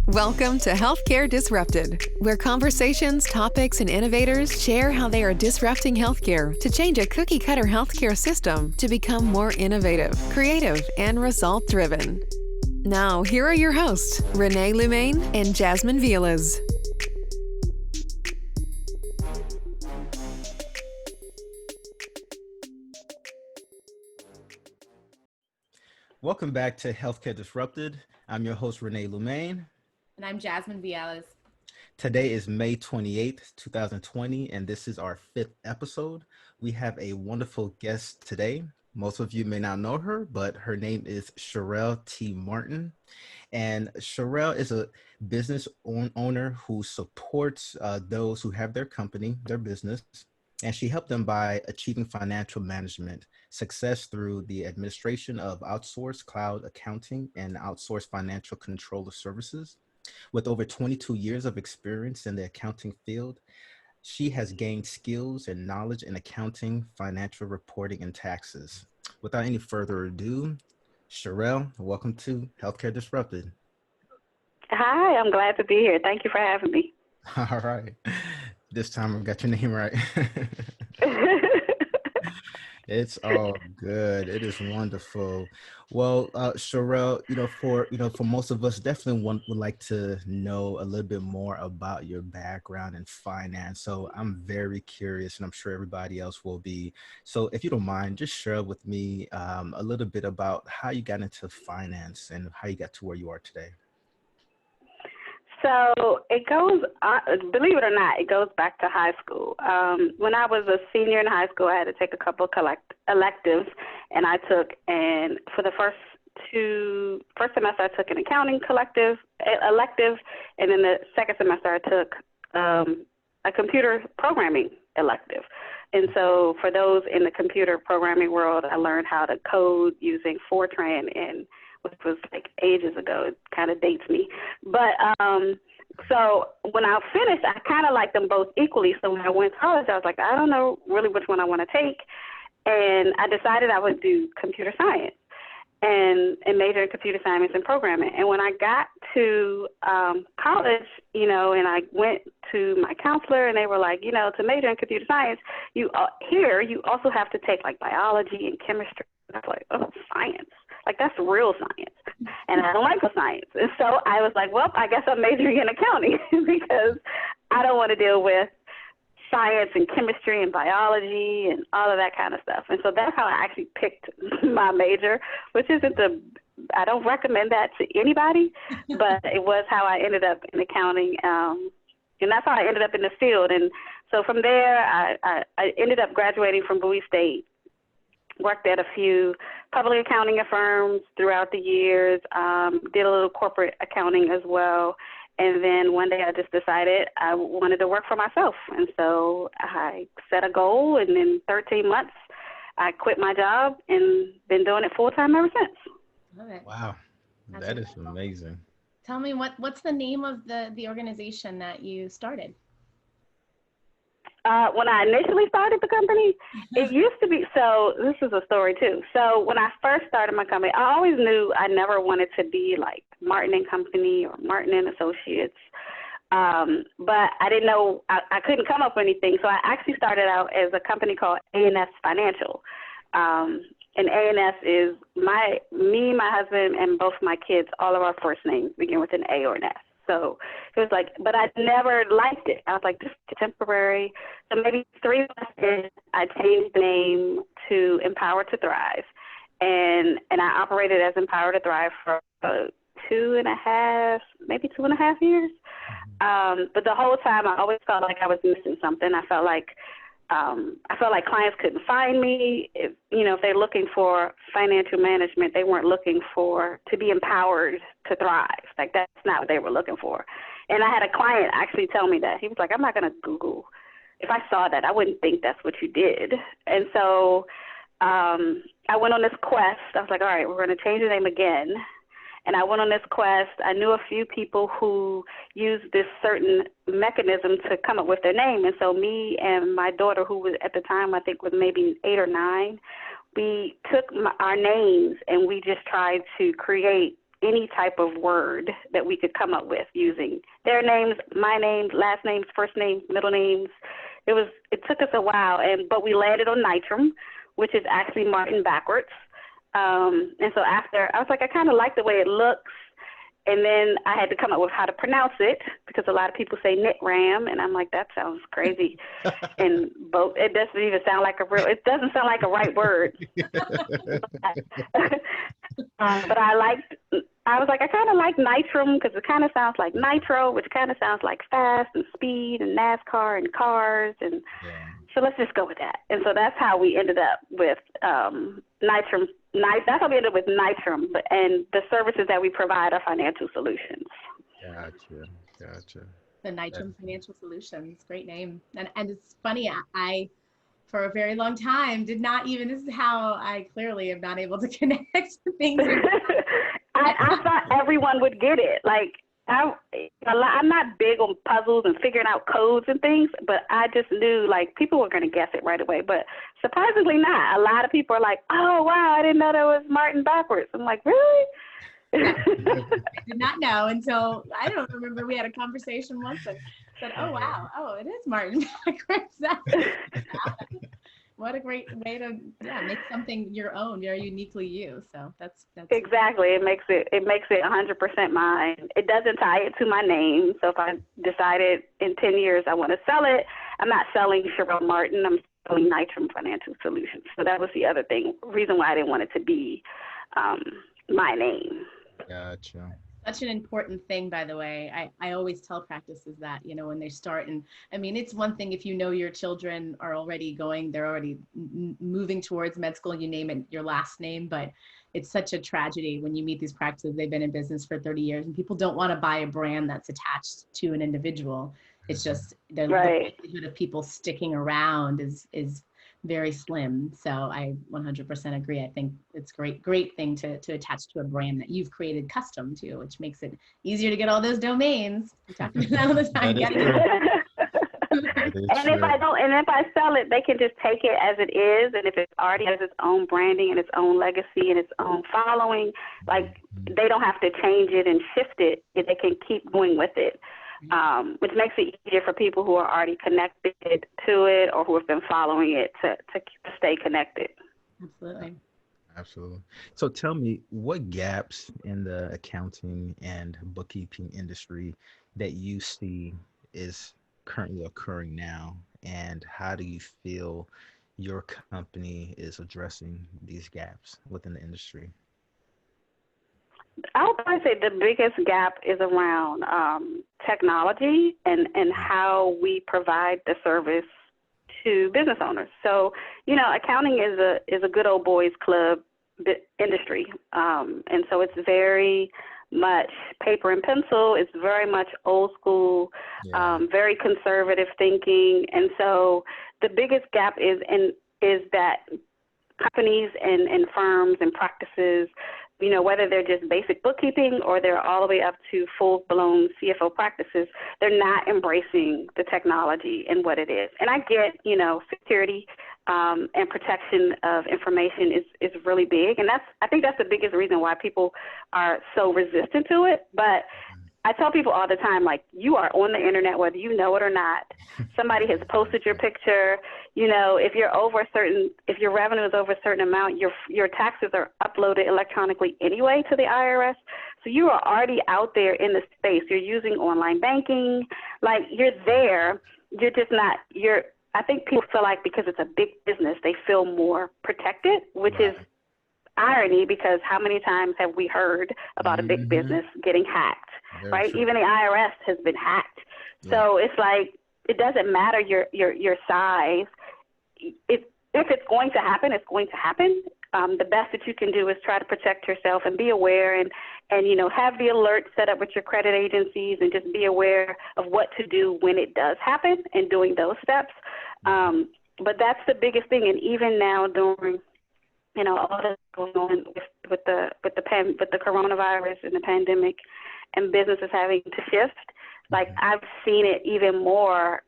Welcome to Healthcare Disrupted, where conversations, topics, and innovators share how they are disrupting healthcare to change a cookie-cutter healthcare system to become more innovative, creative, and result-driven. Now, here are your hosts, Rene, Lumene, and Jasmine, Vializ. Welcome back to Healthcare Disrupted. I'm your host, Rene, Lumene. And I'm Jasmine, Vializ. Today is May 28th, 2020, and this is our 5th episode. We have a wonderful guest today. Most of you may not know her, but her name is Sherrell T. Martin. And Sherrell is a business owner who supports those who have their company, their business, and she helped them by achieving financial management success through the administration of outsourced cloud accounting and outsourced financial controller services. With over 22 years of experience in the accounting field, she has gained skills and knowledge in accounting, financial reporting, and taxes. Without any further ado, Sherrell, welcome to Healthcare Disrupted. Hi, I'm glad to be here. Thank you for having me. All right. This time I've got your name right. It's all good. It is wonderful. Well, Sherrell, for most of us, definitely would like to know a little bit more about your background in finance. So I'm very curious, and I'm sure everybody else will be. So if you don't mind, just share with me a little bit about how you got into finance and how you got to where you are today. So it goes, believe it or not, it goes back to high school. When I was a senior in high school, I had to take a couple of electives, and for the first semester, I took an accounting elective, and then the second semester, I took a computer programming elective. And so for those in the computer programming world, I learned how to code using Fortran, which was like ages ago. It kind of dates me. But so when I finished, I kind of liked them both equally. So when I went to college, I was like, I don't know really which one I want to take. And I decided I would do computer science and major in computer science and programming. And when I got to college, and I went to my counselor, and they were like, to major in computer science, you also have to take like biology and chemistry. I was like, oh, science. Like, that's real science, and I don't like the science. And so I was like, well, I guess I'm majoring in accounting because I don't want to deal with science and chemistry and biology and all of that kind of stuff. And so that's how I actually picked my major, which I don't recommend that to anybody, but it was how I ended up in accounting, and that's how I ended up in the field. And so from there, I ended up graduating from Bowie State. Worked at a few public accounting firms throughout the years, did a little corporate accounting as well. And then one day I just decided I wanted to work for myself. And so I set a goal, and in 13 months, I quit my job and been doing it full time ever since. Love it. Wow, that is amazing. Tell me, what's the name of the organization that you started? When I initially started the company, it used to be, so this is a story too. So when I first started my company, I always knew I never wanted to be like Martin and Company or Martin and Associates. But I didn't know, I couldn't come up with anything. So I actually started out as a company called A&S Financial. And A&S is my husband, and both my kids, all of our first names begin with an A or an S. So it was like, but I never liked it. I was like, this is temporary. So maybe 3 months in, I changed the name to Empower to Thrive. And I operated as Empower to Thrive for 2.5 years. But the whole time I always felt like I was missing something. I felt like clients couldn't find me. If they're looking for financial management, they weren't looking to be empowered to thrive. Like, that's not what they were looking for. And I had a client actually tell me that. He was like, I'm not going to Google. If I saw that, I wouldn't think that's what you did. And so I went on this quest. I was like, all right, we're going to change the name again. And I went on this quest. I knew a few people who used this certain mechanism to come up with their name. And so me and my daughter, who was at the time, I think was maybe 8 or 9, we took our names and we just tried to create any type of word that we could come up with using their names, my names, last names, first names, middle names. It took us a while, but we landed on Nitram, which is actually Martin backwards. And so after, I was like, I kind of like the way it looks. And then I had to come up with how to pronounce it, because a lot of people say Nitram, and I'm like, that sounds crazy. And it doesn't even sound like it doesn't sound like a right word. But I was like, I kind of like Nitram because it kind of sounds like nitro, which kind of sounds like fast and speed and NASCAR and cars. And so let's just go with that. And so that's how we ended up with Nitram. That's how we ended up with Nitram, and the services that we provide are financial solutions. Gotcha. The Nitram Financial Solutions, great name. And it's funny, I for a very long time did not even, this is how I clearly am not able to connect things. I thought everyone would get it. Like, I'm not big on puzzles and figuring out codes and things, but I just knew, like, people were going to guess it right away. But surprisingly not. A lot of people are like, oh, wow, I didn't know that was Martin backwards. I'm like, really? I did not know until, I don't remember, we had a conversation once and said, oh, wow, oh, it is Martin backwards. What a great way to make something your own, very uniquely you. So that's exactly. It makes it 100% mine. It doesn't tie it to my name. So if I decided in 10 years I want to sell it, I'm not selling Sherrell Martin. I'm selling Nitram Financial Solutions. So that was the other reason why I didn't want it to be my name. Gotcha. Such an important thing, by the way. I always tell practices that, when they start, and I mean, it's one thing if you know your children are already they're already moving towards med school, you name it your last name, but it's such a tragedy when you meet these practices. They've been in business for 30 years and people don't want to buy a brand that's attached to an individual. It's just the likelihood of people sticking around is very slim. So I 100% agree. I think it's great thing to attach to a brand that you've created custom to, which makes it easier to get all those domains. We talk about that all the time. If I sell it, they can just take it as it is. And if it already has its own branding and its own legacy and its own following, like, they don't have to change it and shift it. They can keep going with it. Which makes it easier for people who are already connected to it or who have been following it to stay connected. Absolutely. So tell me, what gaps in the accounting and bookkeeping industry that you see is currently occurring now, and how do you feel your company is addressing these gaps within the industry? I would probably say the biggest gap is around technology and how we provide the service to business owners. So, accounting is a good old boys club industry. And so it's very much paper and pencil. It's very much old school, very conservative thinking. And so the biggest gap is that companies and firms and practices, whether they're just basic bookkeeping or they're all the way up to full-blown CFO practices, they're not embracing the technology and what it is. And I get, security and protection of information is really big. And I think that's the biggest reason why people are so resistant to it. But I tell people all the time, like, you are on the internet, whether you know it or not. Somebody has posted your picture. If your revenue is over a certain amount, your taxes are uploaded electronically anyway to the IRS. So you are already out there in the space. You're using online banking. Like, you're there. You're just not, I think people feel like because it's a big business, they feel more protected, which is irony, because how many times have we heard about a big business getting hacked, right? True. Even the IRS has been hacked. So it's like, it doesn't matter your size. If it's going to happen, it's going to happen. The best that you can do is try to protect yourself and be aware and have the alert set up with your credit agencies and just be aware of what to do when it does happen and doing those steps. But that's the biggest thing. And even now during all that's going on with the coronavirus and the pandemic and businesses having to shift, like, I've seen it even more,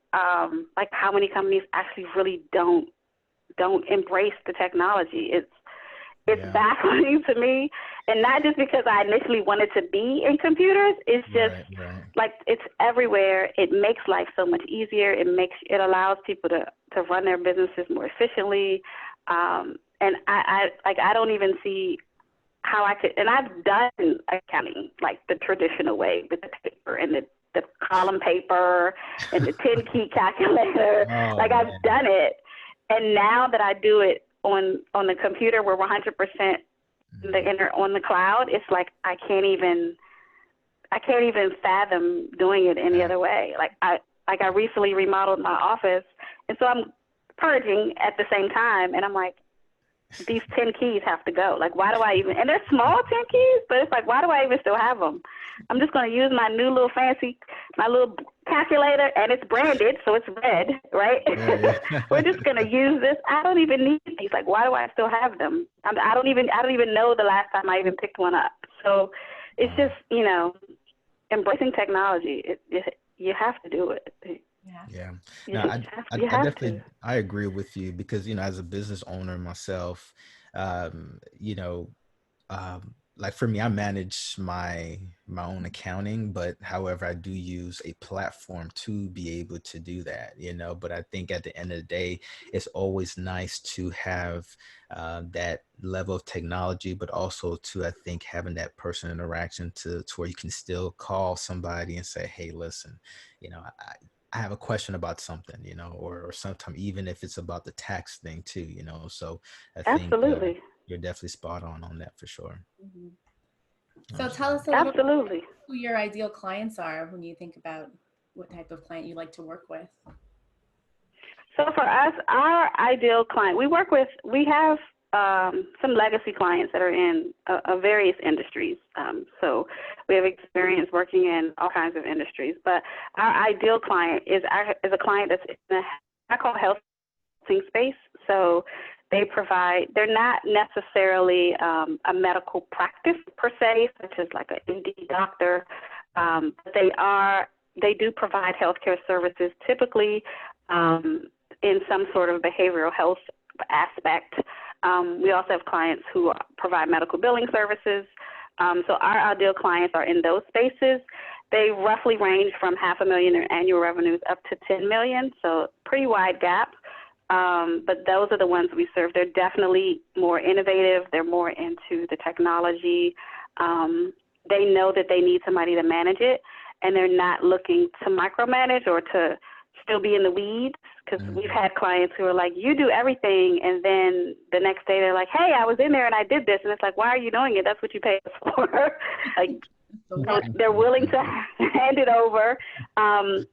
like how many companies actually really don't embrace the technology. It's baffling to me, and not just because I initially wanted to be in computers. It's just like it's everywhere. It makes life so much easier. It allows people to run their businesses more efficiently. And I don't even see how I could. And I've done accounting like the traditional way with the paper and the column paper and the 10-key calculator. I've done it, and now that I do it on the computer, we're 100% on the cloud. It's like I can't even fathom doing it any other way. I recently remodeled my office, and so I'm purging at the same time, and I'm like, these 10 keys have to go. Like, why do I even? And they're small 10 keys, but it's like, why do I even still have them? I'm just going to use my new little my little calculator, and it's branded, so it's red, right? We're just going to use this. I don't even need these. Like, why do I still have them? I don't even know the last time I even picked one up. So it's just, embracing technology. You have to do it. Yeah. No, I definitely, I agree with you because, as a business owner myself, like for me, I manage my own accounting, but however, I do use a platform to be able to do that, but I think at the end of the day, it's always nice to have that level of technology, but also to, I think, having that personal interaction to where you can still call somebody and say, hey, listen, I have a question about something, or sometimes even if it's about the tax thing too, so I think you're definitely spot on that for sure. Mm-hmm. So tell us a little bit who your ideal clients are when you think about what type of client you like to work with. So for us, our ideal client, we have some legacy clients that are in various industries. So we have experience working in all kinds of industries, but our ideal client is a client that's in the, I call health space. So they're not necessarily a medical practice per se, such as like an MD doctor, but they do provide healthcare services, typically in some sort of behavioral health aspect. We also have clients who provide medical billing services. So our ideal clients are in those spaces. They roughly range from $500,000 in annual revenues up to $10 million, so pretty wide gap. But those are the ones we serve. They're definitely more innovative. They're more into the technology. They know that they need somebody to manage it, and they're not looking to micromanage or to still be in the weeds, because we've had clients who are like, you do everything, and then the next day they're like, hey, I was in there and I did this, and it's like, why are you doing it? That's what you paid us for. So they're willing to hand it over, and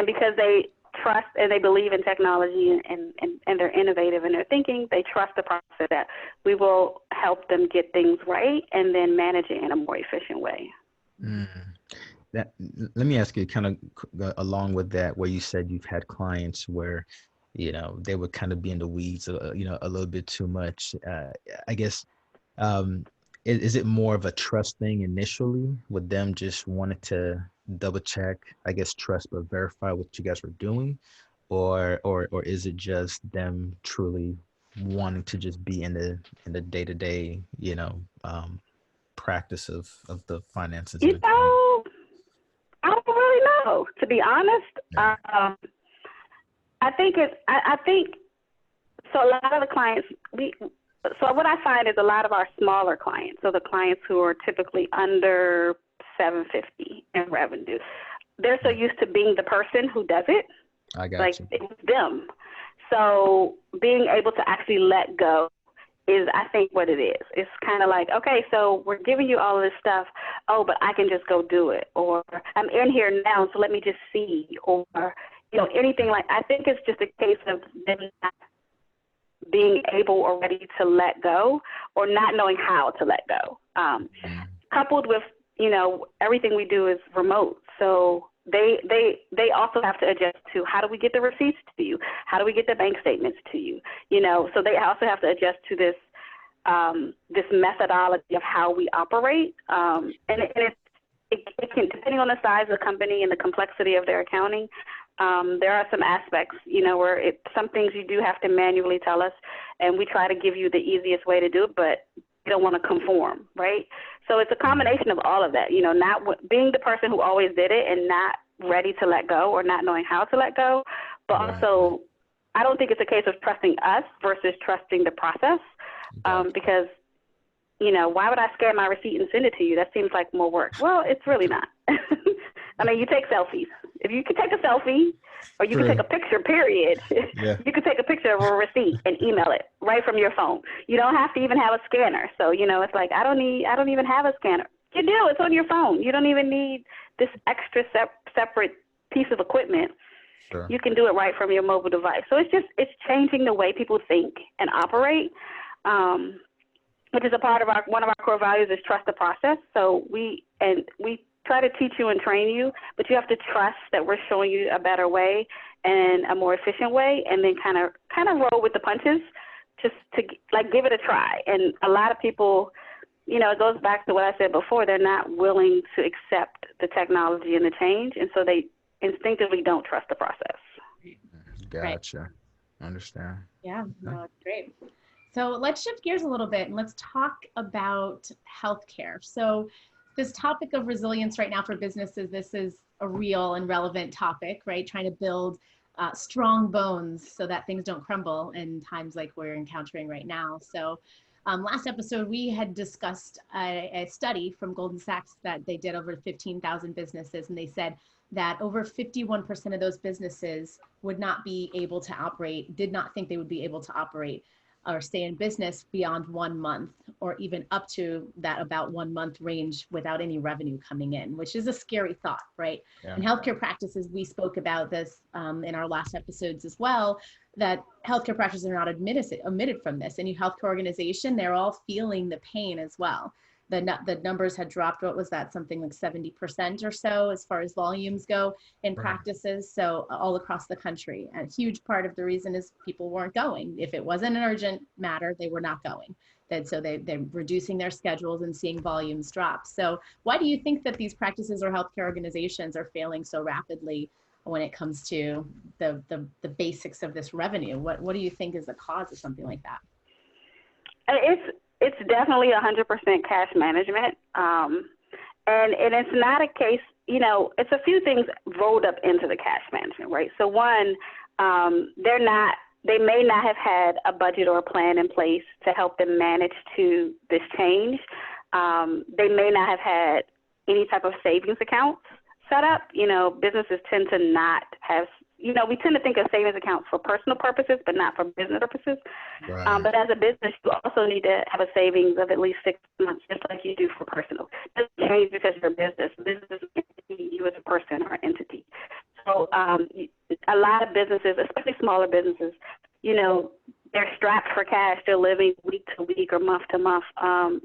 because they trust and they believe in technology and they're innovative in their thinking, they trust the process that we will help them get things right and then manage it in a more efficient way. Let me ask you, kind of along with that, where you said you've had clients where, they would kind of be in the weeds, a little bit too much. I guess, is it more of a trust thing initially with them just wanting to double check, I guess, trust but verify what you guys were doing, or is it just them truly wanting to just be in the day-to-day, practice of the finances? I don't really know, to be honest. I think so. A lot of the clients so what I find is a lot of our smaller clients, so the clients who are typically under $750 in revenue, they're so used to being the person who does it. I got you. It's them. So being able to actually let go is, I think, what it is. It's kind of like, okay, so we're giving you all of this stuff. Oh, but I can just go do it. Or I'm in here now, so let me just see. Or, anything like, I think it's just a case of them not being able or ready to let go, or not knowing how to let go. Coupled with, everything we do is remote. So they also have to adjust to, how do we get the receipts to you? How do we get the bank statements to you? So they also have to adjust to this this methodology of how we operate. And it can, depending on the size of the company and the complexity of their accounting, there are some aspects, where some things you do have to manually tell us, and we try to give you the easiest way to do it, but you don't want to conform, right? So it's a combination of all of that, you know, not being the person who always did it and not ready to let go or not knowing how to let go, but also I don't think it's a case of trusting us versus trusting the process, because, you know, why would I scan my receipt and send it to you? That seems like more work. Well, it's really not. I mean, you take selfies. If you can take a selfie, or you can take a picture, period. You can take a picture of a receipt and email it right from your phone. You don't have to even have a scanner. So, you know, it's like, I don't even have a scanner. You do, it's on your phone. You don't even need this extra separate piece of equipment. You can do it right from your mobile device. So it's changing the way people think and operate, which is a part of one of our core values is trust the process. So we try to teach you and train you, but you have to trust that we're showing you a better way and a more efficient way, and then kind of roll with the punches, just to like give it a try. And a lot of people, you know, it goes back to what I said before, they're not willing to accept the technology and the change, and so they instinctively don't trust the process. Gotcha. Right. Understand. Yeah, no, it's great. So let's shift gears a little bit and let's talk about healthcare. So this topic of resilience right now for businesses, this is a real and relevant topic, right? Trying to build strong bones so that things don't crumble in times like we're encountering right now. So last episode, we had discussed a study from Goldman Sachs that they did over 15,000 businesses, and they said that over 51% of those businesses would not be able to operate, did not think they would be able to operate or stay in business beyond 1 month, or even up to that about 1 month range without any revenue coming in, which is a scary thought, right? Yeah. In healthcare practices, we spoke about this in our last episodes as well, that healthcare practices are not omitted from this. Any healthcare organization, they're all feeling the pain as well. The numbers had dropped, what was that, something like 70% or so as far as volumes go in practices, so all across the country. And a huge part of the reason is people weren't going. If it wasn't an urgent matter, they were not going. So they're reducing their schedules and seeing volumes drop. So why do you think that these practices or healthcare organizations are failing so rapidly when it comes to the basics of this revenue? What do you think is the cause of something like that? It's definitely 100% cash management. And it's not a case, you know, it's a few things rolled up into the cash management, right? So one, they may not have had a budget or a plan in place to help them manage to this change. They may not have had any type of savings accounts set up. You know, businesses tend to not have, you know, we tend to think of savings accounts for personal purposes, but not for business purposes. Right. But as a business, you also need to have a savings of at least 6 months, just like you do for personal. It doesn't change because you're a business. Business is you as a person or entity. So a lot of businesses, especially smaller businesses, you know, they're strapped for cash. They're living week to week or month to month on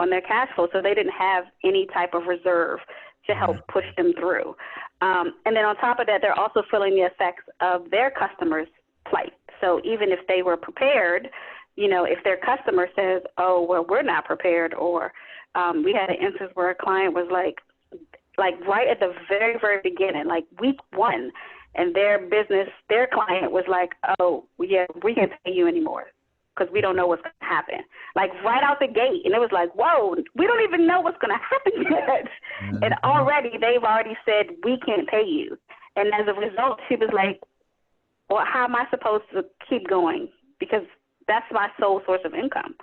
their cash flow. So they didn't have any type of reserve to help push them through. And then on top of that, they're also feeling the effects of their customers' plight. So even if they were prepared, you know, if their customer says, oh, well, we're not prepared, or we had an instance where a client was like right at the very, very beginning, like week 1, and their client was like, oh, yeah, we can't pay you anymore because we don't know what's going to happen. Like right out the gate. And it was like, whoa, we don't even know what's going to happen yet. Mm-hmm. And they've already said, we can't pay you. And as a result, she was like, well, how am I supposed to keep going? Because that's my sole source of income,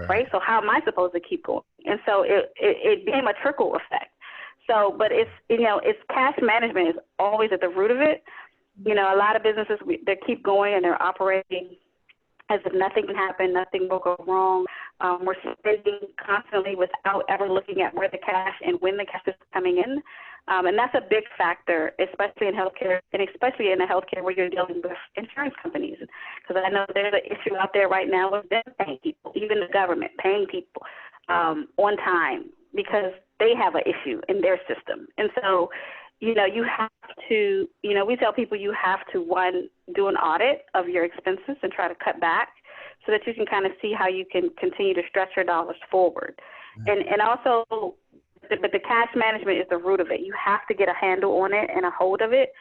right? So how am I supposed to keep going? And so it became a trickle effect. So, but it's, you know, it's cash management is always at the root of it. You know, a lot of businesses, they keep going and they're operating as if nothing can happen, nothing will go wrong. We're spending constantly without ever looking at where the cash and when the cash is coming in. And that's a big factor, especially in healthcare, and especially in the healthcare where you're dealing with insurance companies. Because I know there's an issue out there right now with them paying people, even the government paying people on time, because they have an issue in their system. And so, you know, you have to, you know, we tell people you have to, one, do an audit of your expenses and try to cut back so that you can kind of see how you can continue to stretch your dollars forward. And also, but the cash management is the root of it. You have to get a handle on it and a hold of it.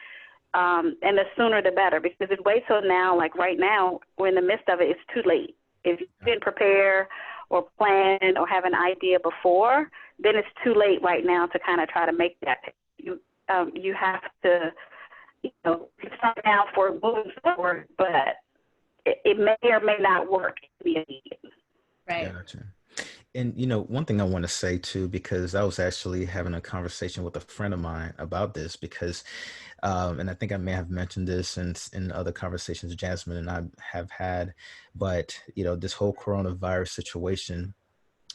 And the sooner the better, because if you wait till now, like right now, we're in the midst of it, it's too late. If you didn't prepare or plan or have an idea before, then it's too late right now to kind of try to make that. You have to, start now for moving forward, but it may or may not work. Right. Gotcha. And, one thing I want to say too, because I was actually having a conversation with a friend of mine about this because, and I think I may have mentioned this in other conversations Jasmine and I have had, but, this whole coronavirus situation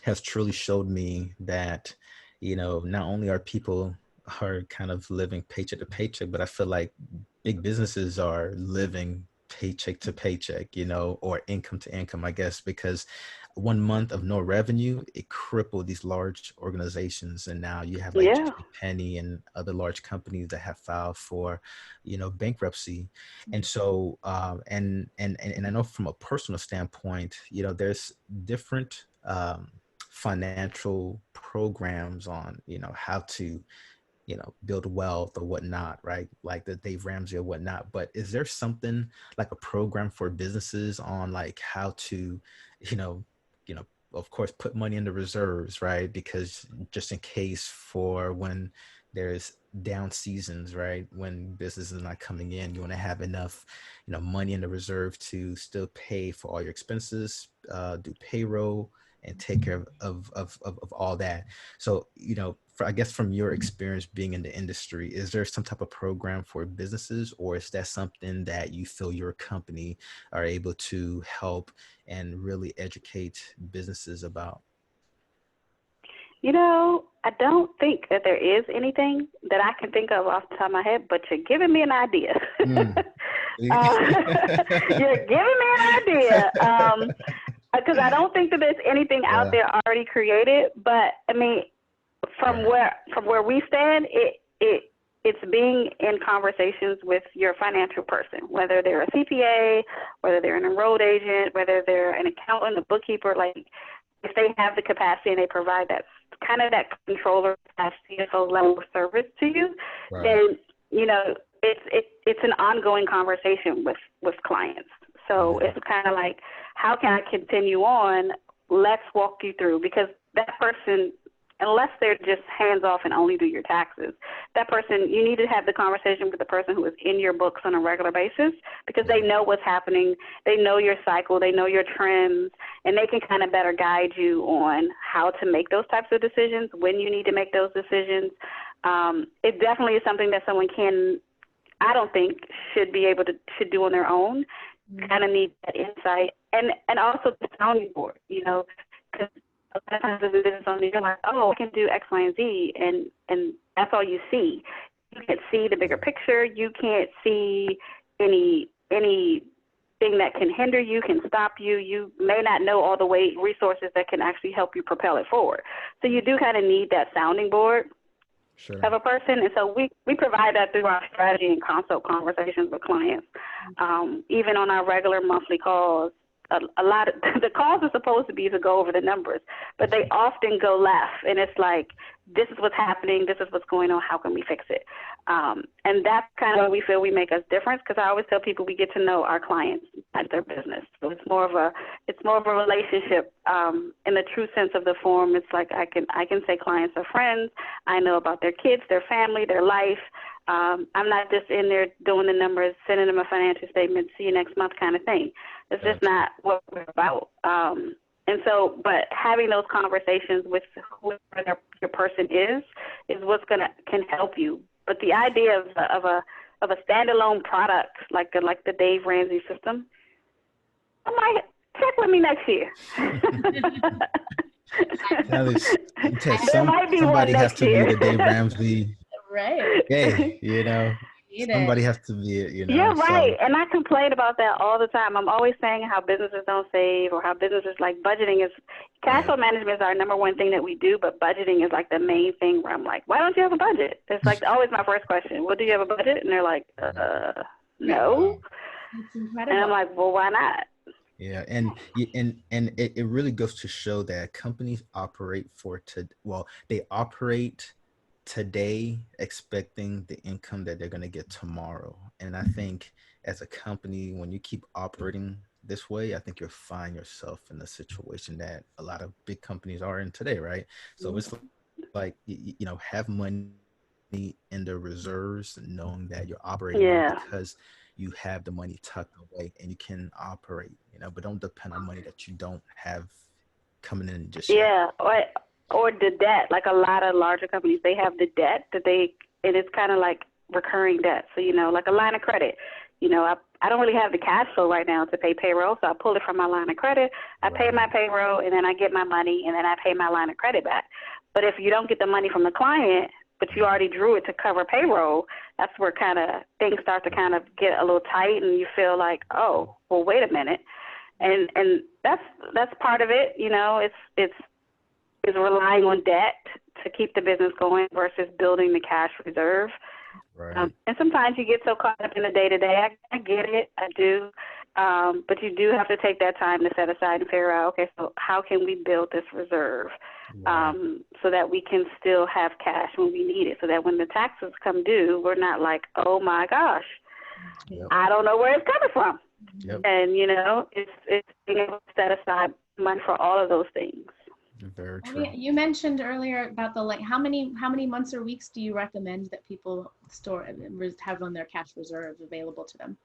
has truly showed me that, not only are people are kind of living paycheck to paycheck, but I feel like big businesses are living paycheck to paycheck, or income to income, I guess, because 1 month of no revenue, it crippled these large organizations. And now you have like Yeah. JCPenney and other large companies that have filed for, bankruptcy. And so, and I know from a personal standpoint, there's different financial programs on, how to build wealth or whatnot, right? Like the Dave Ramsey or whatnot. But is there something like a program for businesses on like how to, of course, put money into reserves, right? Because just in case for when there's down seasons, right? When business is not coming in, you want to have enough, money in the reserve to still pay for all your expenses, do payroll, and take care of all that. So, I guess from your experience being in the industry, is there some type of program for businesses, or is that something that you feel your company are able to help and really educate businesses about? I don't think that there is anything that I can think of off the top of my head, but you're giving me an idea. You're giving me an idea. Because I don't think that there's anything out there already created, but I mean, from where we stand, it's being in conversations with your financial person, whether they're a CPA, whether they're an enrolled agent, whether they're an accountant, a bookkeeper. Like if they have the capacity and they provide that kind of that controller, that CFO level of service to you, then it's an ongoing conversation with clients. So it's kind of like, how can I continue on? Let's walk you through, because that person, unless they're just hands off and only do your taxes, that person, you need to have the conversation with the person who is in your books on a regular basis, because they know what's happening. They know your cycle. They know your trends, and they can kind of better guide you on how to make those types of decisions, when you need to make those decisions. It definitely is something that someone I don't think should do on their own. Kind of need that insight, and also the sounding board, because a lot of times as a business owner, you're like, oh, I can do X, Y, and Z, and that's all you see. You can't see the bigger picture. You can't see anything that can hinder you, can stop you. You may not know all the resources that can actually help you propel it forward. So you do kind of need that sounding board of a person. And so we provide that through our strategy and consult conversations with clients. Even on our regular monthly calls, a lot of the calls are supposed to be to go over the numbers, but they often go left. And it's like, this is what's happening. This is what's going on. How can we fix it? And that's kind of what we feel we make us different, because I always tell people we get to know our clients, not their business. So it's more of a relationship in the true sense of the form. It's like I can say clients are friends. I know about their kids, their family, their life. I'm not just in there doing the numbers, sending them a financial statement, see you next month kind of thing. It's just not what we're about. And so, but having those conversations with whoever your person is what's can help you. But the idea of a standalone product like the Dave Ramsey system, I might check with me next year. Somebody has to be the Dave Ramsey. Right. Hey, somebody has to be it, Yeah, right. So. And I complain about that all the time. I'm always saying how businesses don't save, or how businesses, like, budgeting is, cash flow management is our number one thing that we do, but budgeting is like the main thing where I'm like, why don't you have a budget? It's like always my first question. Well, do you have a budget? And they're like, no. It's incredible. And I'm like, well, why not? Yeah, and it really goes to show that companies operate they operate today expecting the income that they're going to get tomorrow. And I think as a company, when you keep operating this way, I think you'll find yourself in the situation that a lot of big companies are in today, right? So it's like, have money in the reserves, knowing that you're operating because you have the money tucked away and you can operate, but don't depend on money that you don't have coming in just yet. Yeah, or the debt. Like a lot of larger companies, they have the debt and it's kind of like recurring debt. So, like a line of credit. I don't really have the cash flow right now to pay payroll, so I pull it from my line of credit. I pay my payroll, and then I get my money, and then I pay my line of credit back. But if you don't get the money from the client, but you already drew it to cover payroll, that's where kind of things start to kind of get a little tight, and you feel like, oh, well, wait a minute. And that's part of it. It's relying on debt to keep the business going versus building the cash reserve. Right. And sometimes you get so caught up in the day-to-day. I get it. I do. But you do have to take that time to set aside and figure out, okay, so how can we build this reserve so that we can still have cash when we need it, so that when the taxes come due, we're not like, oh, my gosh, I don't know where it's coming from. Yep. And, it's being able to set aside money for all of those things. Very true. You mentioned earlier about how many months or weeks do you recommend that people have on their cash reserves available to them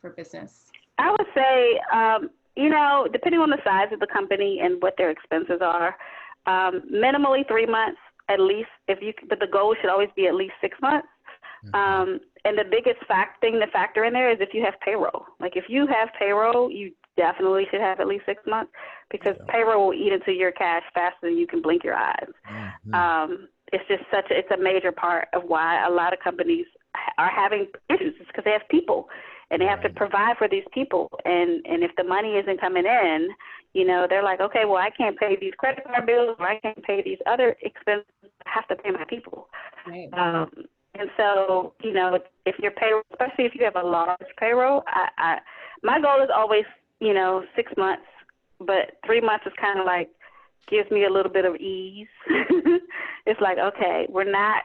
for business? I would say, depending on the size of the company and what their expenses are, minimally 3 months at least. But the goal should always be at least 6 months. And the biggest thing to factor in there is if you have payroll. Like if you have payroll, you definitely should have at least 6 months, because payroll will eat into your cash faster than you can blink your eyes. It's just it's a major part of why a lot of companies are having issues. It's because they have people and they have to provide for these people. And if the money isn't coming in, they're like, okay, well, I can't pay these credit card bills, or I can't pay these other expenses. I have to pay my people. Right. And so, if your payroll, especially if you have a large payroll, my goal is always 6 months, but 3 months is kind of like gives me a little bit of ease. It's like, okay, we're not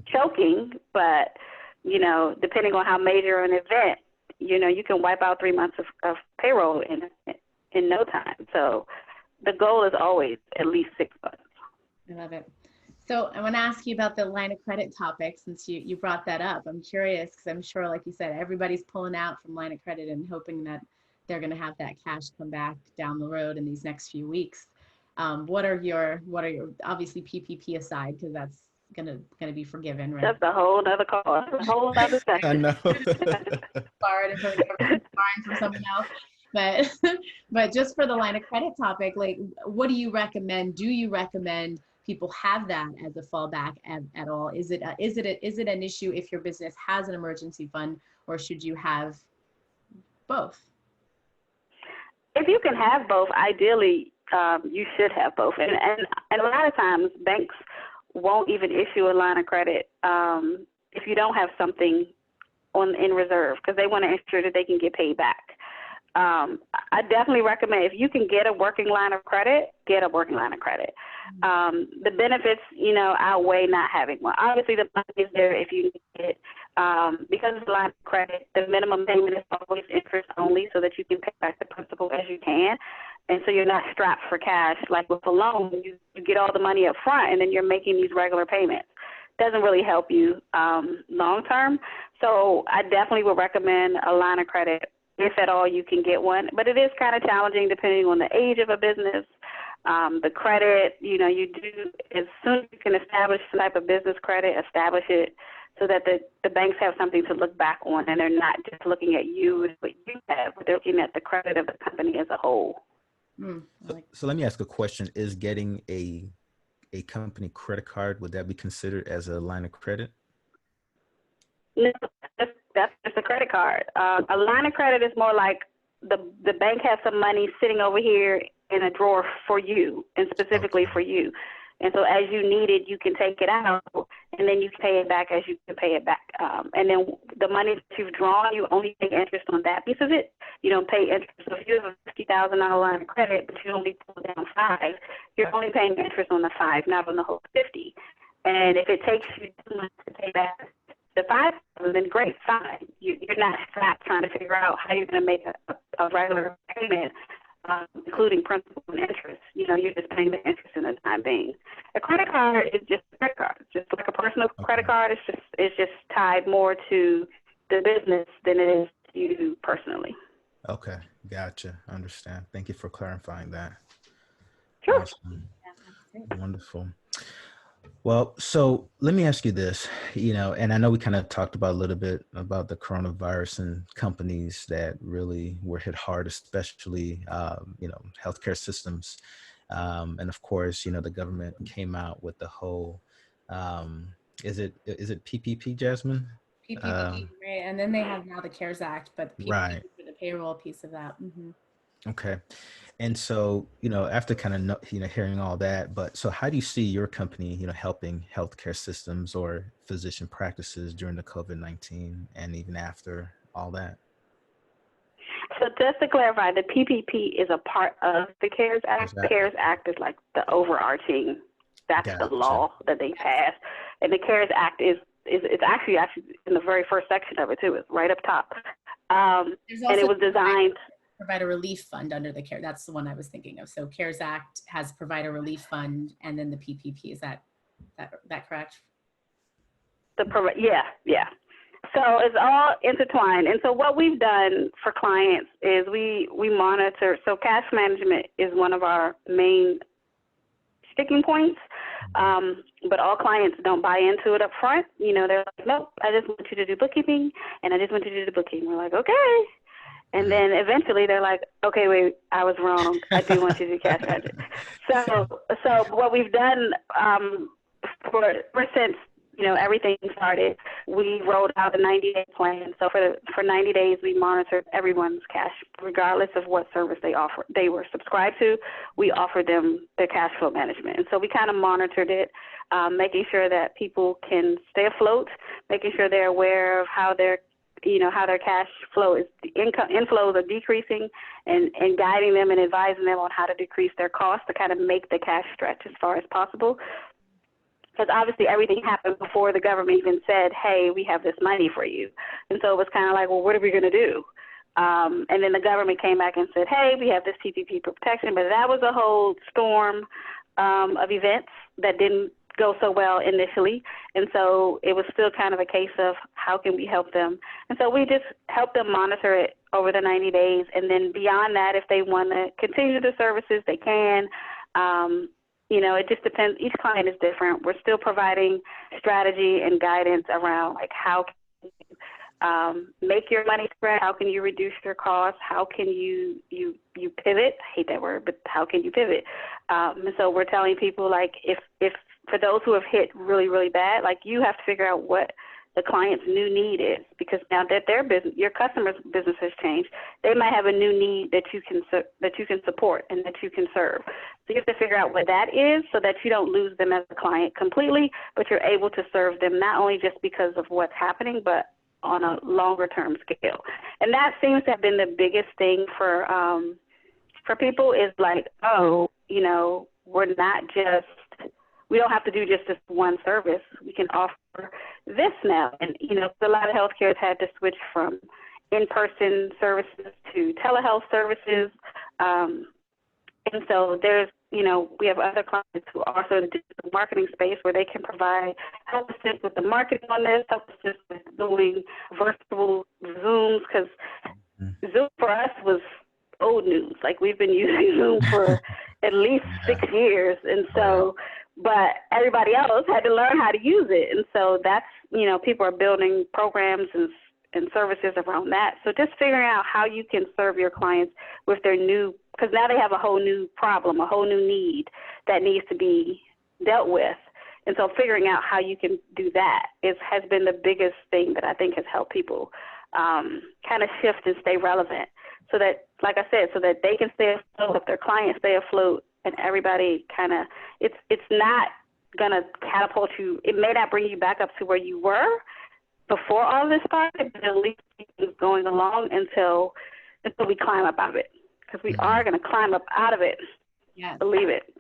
choking, but depending on how major an event, you can wipe out 3 months of payroll in no time. So the goal is always at least 6 months. I love it. So I want to ask you about the line of credit topic, since you brought that up. I'm curious because I'm sure, like you said, everybody's pulling out from line of credit and hoping that they're going to have that cash come back down the road in these next few weeks. What are your obviously PPP aside, because that's gonna be forgiven, right? That's a whole other call. That's a whole other section. I know. Borrowed from someone else. But just for the line of credit topic, like, what do you recommend? Do you recommend people have that as a fallback at all? Is it an issue if your business has an emergency fund, or should you have both? If you can have both, ideally, you should have both. And a lot of times banks won't even issue a line of credit if you don't have something in reserve, because they want to ensure that they can get paid back. I definitely recommend, if you can get a working line of credit, get a working line of credit. The benefits, outweigh not having one. Obviously, the money is there if you need it. Because it's a line of credit, the minimum payment is always interest only, so that you can pay back the principal as you can. And so you're not strapped for cash. Like with a loan, you get all the money up front, and then you're making these regular payments. Doesn't really help you long term. So I definitely would recommend a line of credit, if at all you can get one. But it is kind of challenging depending on the age of a business, the credit. You do, as soon as you can establish some type of business credit, establish it so that the banks have something to look back on, and they're not just looking at you and what you have, but they're looking at the credit of the company as a whole. So let me ask a question. Is getting a company credit card, would that be considered as a line of credit? No, that's just a credit card. A line of credit is more like the bank has some money sitting over here in a drawer for you, and specifically for you. And so as you need it, you can take it out, and then you can pay it back as you can pay it back. And then the money that you've drawn, you only pay interest on that piece of it. You don't pay interest. So if you have a $50,000 line of credit, but you only pull down $5, you're only paying interest on the $5, not on the whole $50. And if it takes you 2 months to pay back the $5,000, then great, fine. You're not strapped trying to figure out how you're going to make a regular payment, including principal and interest. You know, you're just paying the interest in the time being. A credit card is just a credit card. It's just like a personal credit card. It's just tied more to the business than it is to you personally. Okay, gotcha. Understand. Thank you for clarifying that. Sure. Awesome. Wonderful. Well, so let me ask you this, you know, and I know we kind of talked about a little bit about the coronavirus and companies that really were hit hard, especially, you know, healthcare systems. And of course, you know, the government came out with the whole, is it PPP, Jasmine? PPP, right? And then they have now the CARES Act, but PPP Right. for the payroll piece of that. Okay. And so, you know, after kind of, you know, hearing all that, but so how do you see your company, you know, helping healthcare systems or physician practices during the COVID-19 and even after all that? So just to clarify, the PPP is a part of the CARES Act. The CARES Act is like the overarching, that's the law that they passed. And the CARES Act is it's actually in the very first section of it too. It's right up top. And it was designed. Provider Relief Fund under the CARE. That's the one I was thinking of. So CARES Act has Provider Relief Fund, and then the PPP. Is that correct? Yeah. So it's all intertwined. And so what we've done for clients is we monitor. So cash management is one of our main sticking points. But all clients don't buy into it up front. You know, they're like, nope, I just want you to do bookkeeping, and I just want you to do the bookkeeping. We're like, okay. And then eventually they're like, okay, wait, I was wrong. I do want you to do cash management. So what we've done since, you know, everything started, we rolled out a 90-day plan. So for 90 days, we monitored everyone's cash, regardless of what service they were subscribed to. We offered them their cash flow management. And so we kind of monitored it, making sure that people can stay afloat, making sure they're aware of how their cash flow inflows are decreasing, and guiding them and advising them on how to decrease their costs to kind of make the cash stretch as far as possible. Because obviously everything happened before the government even said, hey, we have this money for you. And so it was kind of like, well, what are we going to do? And then the government came back and said, hey, we have this PPP protection. But that was a whole storm of events that didn't go so well initially. And so it was still kind of a case of how can we help them? And so we just help them monitor it over the 90 days. And then beyond that, if they want to continue the services, they can. You know, it just depends. Each client is different. We're still providing strategy and guidance around like how can you make your money spread? How can you reduce your costs? How can you pivot? I hate that word, but how can you pivot? And so we're telling people like if for those who have hit really, really bad, like you have to figure out what the client's new need is, because now that their business, your customer's business has changed, they might have a new need that you can support and that you can serve. So you have to figure out what that is so that you don't lose them as a client completely, but you're able to serve them not only just because of what's happening, but on a longer term scale. And that seems to have been the biggest thing for people is like, oh, you know, we don't have to do just this one service. We can offer this now. And, you know, a lot of healthcare has had to switch from in-person services to telehealth services. And so there's, you know, we have other clients who are also in the digital marketing space where they can help assist with the marketing on this, help assist with doing virtual Zooms, because Zoom for us was old news. Like we've been using Zoom for at least 6 years. And so, but everybody else had to learn how to use it. And so that's, you know, people are building programs and services around that. So just figuring out how you can serve your clients with their because now they have a whole new problem, a whole new need that needs to be dealt with. And so figuring out how you can do that has been the biggest thing that I think has helped people kind of shift and stay relevant. So that, like I said, so that they can stay afloat, if their clients stay afloat, and everybody kind of, it's not going to catapult you. It may not bring you back up to where you were before all this started, but at least keep going along until we climb up out of it. Because we are going to climb up out of it. Yes. Believe it.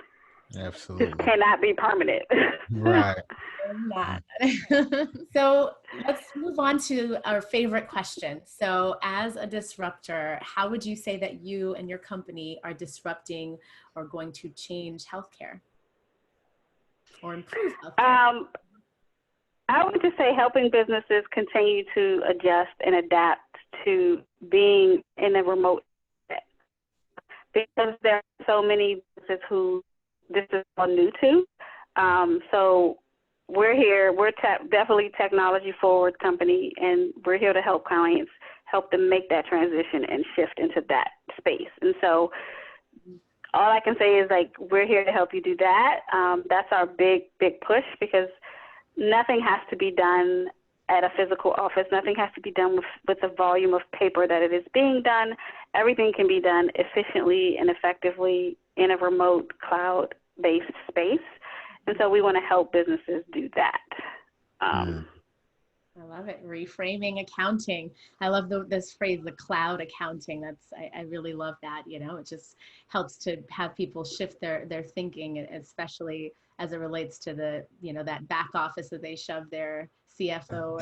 Absolutely. cannot be permanent. Right. Not. So let's move on to our favorite question. So as a disruptor, how would you say that you and your company are disrupting or going to change healthcare or improve healthcare? I would just say helping businesses continue to adjust and adapt to being in a remote setting, because there are so many businesses who this is all new to. So we're here. We're definitely technology forward company, and we're here to help clients, help them make that transition and shift into that space. And so all I can say is, like, we're here to help you do that. That's our big push, because nothing has to be done at a physical office. Nothing has to be done with the volume of paper that it is being done. Everything can be done efficiently and effectively in a remote cloud-based space. And so we want to help businesses do that. I love it. Reframing accounting. I love this phrase, the cloud accounting. I really love that. You know, it just helps to have people shift their thinking, especially as it relates to the, you know, that back office that they shove their CFO or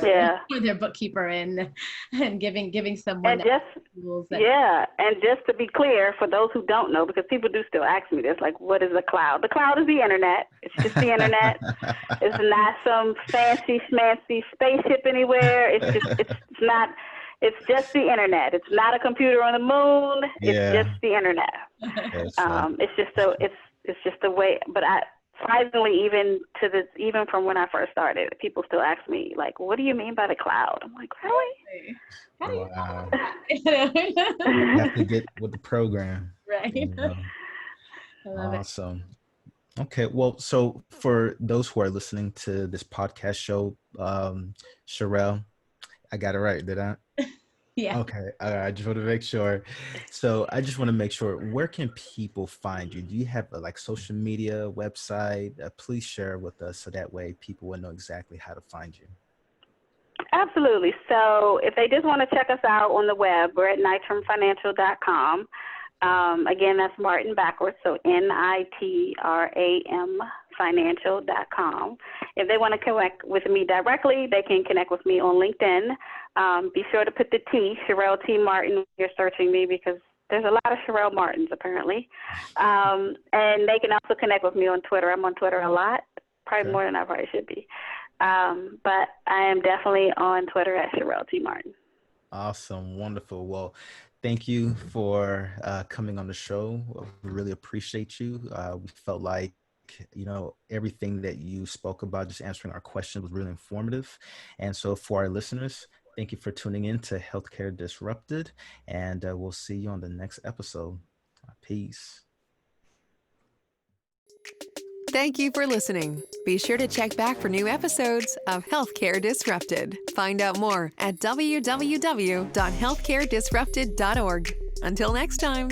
their bookkeeper in, and giving someone tools. And just to be clear, for those who don't know, because people do still ask me this, like, what is the cloud? The cloud is the internet. It's just the internet. It's not some fancy schmancy spaceship anywhere. It's just the internet. It's not a computer on the moon. It's just the internet. It's just a way. But surprisingly, even from when I first started, people still ask me, like, what do you mean by the cloud? I'm like, really? How do you wow. You have to get with the program. Right. You know? I love awesome. Okay, well, so for those who are listening to this podcast show, Sherrell, I got it right, did I? Yeah. Okay, I just want to make sure. So I just want to make sure, where can people find you? Do you have a social media website? Please share with us so that way people will know exactly how to find you. Absolutely. So if they just want to check us out on the web, we're at nitramfinancial.com. Again, that's Martin backwards, so NITRAM financial.com. If they want to connect with me directly, they can connect with me on LinkedIn. Be sure to put the T, Sherrell T. Martin, when you're searching me, because there's a lot of Sherrell Martins, apparently. And they can also connect with me on Twitter. I'm on Twitter a lot, probably more than I probably should be. But I am definitely on Twitter at Sherrell T. Martin. Awesome. Wonderful. Well, thank you for coming on the show. We really appreciate you. We felt like, you know, everything that you spoke about, just answering our questions, was really informative. And so for our listeners, thank you for tuning in to Healthcare Disrupted, and we'll see you on the next episode. Peace. Thank you for listening. Be sure to check back for new episodes of Healthcare Disrupted. Find out more at www.healthcaredisrupted.org. Until next time.